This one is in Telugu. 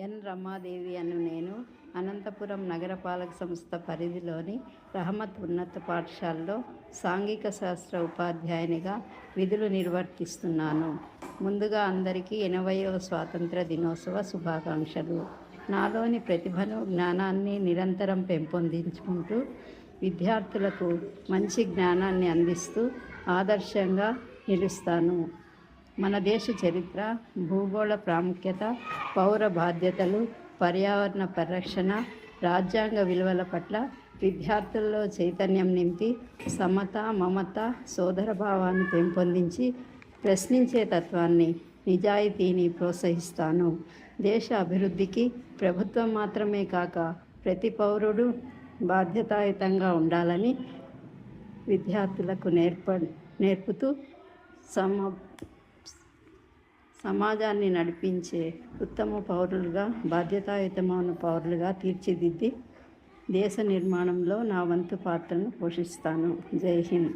ఎన్ రమాదేవి అను నేను అనంతపురం నగరపాలక సంస్థ పరిధిలోని రహమత్ ఉన్నత పాఠశాలలో సాంఘిక శాస్త్ర ఉపాధ్యాయునిగా విధులు నిర్వర్తిస్తున్నాను. ముందుగా అందరికీ 80వ స్వాతంత్ర దినోత్సవ శుభాకాంక్షలు. నాలోని ప్రతిభను, జ్ఞానాన్ని నిరంతరం పెంపొందించుకుంటూ విద్యార్థులకు మంచి జ్ఞానాన్ని అందిస్తూ ఆదర్శంగా నిలుస్తాను. మన దేశ చరిత్ర, భూగోళ ప్రాముఖ్యత, పౌర బాధ్యతలు, పర్యావరణ పరిరక్షణ, రాజ్యాంగ విలువల పట్ల విద్యార్థుల్లో చైతన్యం నింపి సమత, మమత, సోదరభావాన్ని పెంపొందించి ప్రశ్నించే తత్వాన్ని, నిజాయితీని ప్రోత్సహిస్తాను. దేశ అభివృద్ధికి ప్రభుత్వం మాత్రమే కాక ప్రతి పౌరుడు బాధ్యతాయుతంగా ఉండాలని విద్యార్థులకు నేర్పుతూ సమాజాన్ని నడిపించే ఉత్తమ పౌరులుగా, బాధ్యతాయుతమైన పౌరులుగా తీర్చిదిద్ది దేశ నిర్మాణంలో నా వంతు పాత్రను పోషిస్తాను. జై హింద్.